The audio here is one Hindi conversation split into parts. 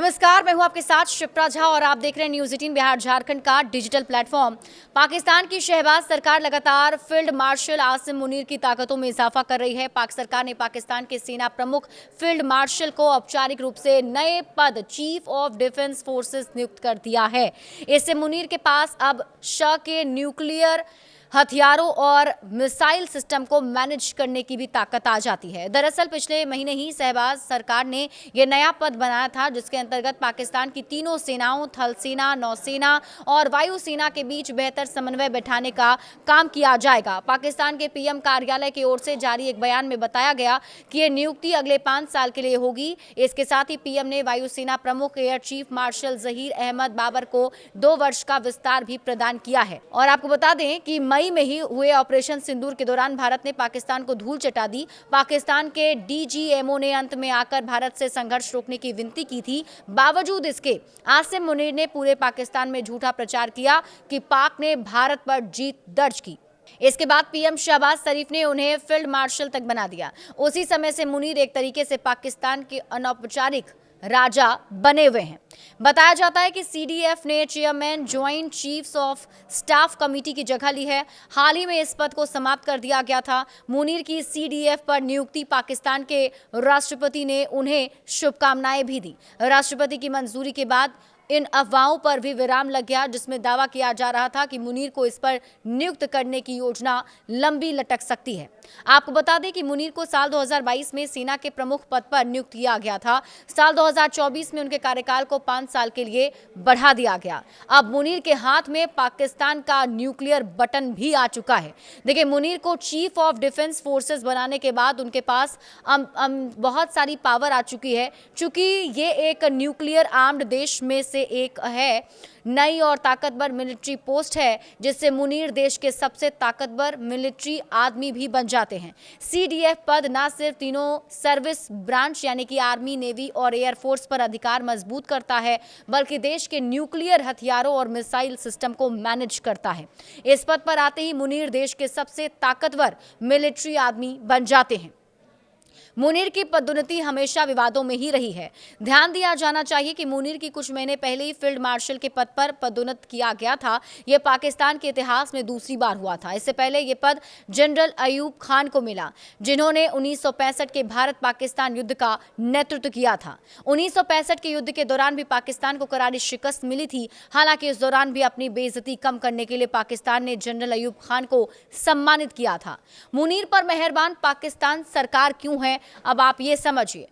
नमस्कार, मैं हूं आपके साथ शिप्रा झा और आप देख रहे हैं न्यूज़ 18 बिहार झारखंड का डिजिटल प्लेटफॉर्म। पाकिस्तान की शहबाज सरकार लगातार फील्ड मार्शल आसिम मुनीर की ताकतों में इजाफा कर रही है। पाक सरकार ने पाकिस्तान के सेना प्रमुख फील्ड मार्शल को औपचारिक रूप से नए पद चीफ ऑफ डिफेंस फोर्सेस नियुक्त कर दिया है। इससे मुनीर के पास अब शह के न्यूक्लियर हथियारों और मिसाइल सिस्टम को मैनेज करने की भी ताकत आ जाती है। दरअसल पिछले महीने ही शहबाज सरकार ने यह नया पद बनाया था, जिसके अंतर्गत पाकिस्तान की तीनों सेनाओं थल सेना, नौसेना और वायुसेना के बीच बेहतर समन्वय बैठाने का काम किया जाएगा। पाकिस्तान के पीएम कार्यालय की ओर से जारी एक बयान में बताया गया कि यह नियुक्ति अगले 5 साल के लिए होगी। इसके साथ ही पीएम ने वायुसेना प्रमुख air chief marshal Zaheer Ahmed Babar को 2 वर्ष का विस्तार भी प्रदान किया है। और आपको बता दें कि मई में ही हुए ऑपरेशन सिंदूर के दौरान भारत ने पाकिस्तान को धूल चटा दी। पाकिस्तान के डीजीएमओ ने अंत में आकर भारत से संघर्ष रोकने की विनती की थी। बावजूद इसके आसिम मुनीर ने पूरे पाकिस्तान में झूठा प्रचार किया कि पाक ने भारत पर जीत दर्ज की। इसके बाद पीएम शहबाज शरीफ ने उन्हें फील्ड मार्शल तक बना दिया। उसी समय से मुनीर एक तरीके से पाकिस्तान के अनौपचारिक राजा बने हुए हैं। बताया जाता है कि सीडीएफ ने chairman joint chiefs of staff committee की जगह ली है। हाल ही में इस पद को समाप्त कर दिया गया था। मुनीर की सीडीएफ पर नियुक्ति पाकिस्तान के राष्ट्रपति ने उन्हें शुभकामनाएं भी दी। राष्ट्रपति की मंजूरी के बाद इन अफवाहों पर भी विराम लग गया, जिसमें दावा किया जा रहा था कि मुनीर को इस पर नियुक्त करने की योजना लंबी लटक सकती है। आपको बता दें कि मुनीर को साल 2022 में सेना के प्रमुख पद पर नियुक्त किया गया था। साल 2024 में उनके कार्यकाल को 5 साल के लिए बढ़ा दिया गया। अब मुनीर के हाथ में पाकिस्तान का न्यूक्लियर बटन भी आ चुका है। देखिए, मुनीर को चीफ ऑफ डिफेंस फोर्सेस बनाने के बाद उनके पास बहुत सारी पावर आ चुकी है। चूंकि ये एक न्यूक्लियर आर्म्ड देश में से एक है, नई और ताकतवर मिलिट्री पोस्ट है, जिससे मुनीर देश के सबसे ताकतवर मिलिट्री आदमी भी बन जाते हैं। सीडीएफ पद न सिर्फ तीनों सर्विस ब्रांच यानी कि आर्मी, नेवी और एयरफोर्स पर अधिकार मजबूत करता है, बल्कि देश के न्यूक्लियर हथियारों और मिसाइल सिस्टम को मैनेज करता है। इस पद पर आते ही मुनीर देश के सबसे ताकतवर मिलिट्री आदमी बन जाते हैं। मुनीर की पदोन्नति हमेशा विवादों में ही रही है। ध्यान दिया जाना चाहिए कि मुनीर की कुछ महीने पहले ही फील्ड मार्शल के पद पर पदोन्नत किया गया था। यह पाकिस्तान के इतिहास में दूसरी बार हुआ था। इससे पहले यह पद जनरल अयूब खान को मिला, जिन्होंने 1965 के भारत पाकिस्तान युद्ध का नेतृत्व किया था। 1965 के युद्ध के दौरान भी पाकिस्तान को करारी शिकस्त मिली थी। हालांकि इस दौरान भी अपनी बेइज्जती कम करने के लिए पाकिस्तान ने जनरल अयूब खान को सम्मानित किया था। मुनीर पर मेहरबान पाकिस्तान सरकार क्यों है, अब आप ये समझिए।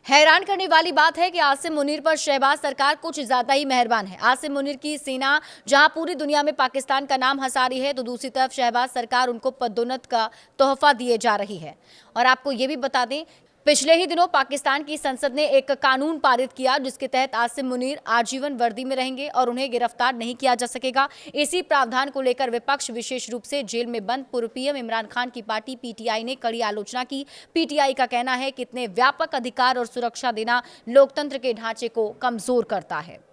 हैरान करने वाली बात है कि आसिम मुनीर पर शहबाज सरकार कुछ ज्यादा ही मेहरबान है। आसिम मुनीर की सेना जहां पूरी दुनिया में पाकिस्तान का नाम हंसा रही है, तो दूसरी तरफ शहबाज सरकार उनको पदोन्नत का तोहफा दिए जा रही है। और आपको ये भी बता दें, पिछले ही दिनों पाकिस्तान की संसद ने एक कानून पारित किया, जिसके तहत आसिम मुनीर आजीवन वर्दी में रहेंगे और उन्हें गिरफ्तार नहीं किया जा सकेगा। इसी प्रावधान को लेकर विपक्ष, विशेष रूप से जेल में बंद पूर्व पीएम इमरान खान की पार्टी पीटीआई ने कड़ी आलोचना की। पीटीआई का कहना है कि इतने व्यापक अधिकार और सुरक्षा देना लोकतंत्र के ढांचे को कमजोर करता है।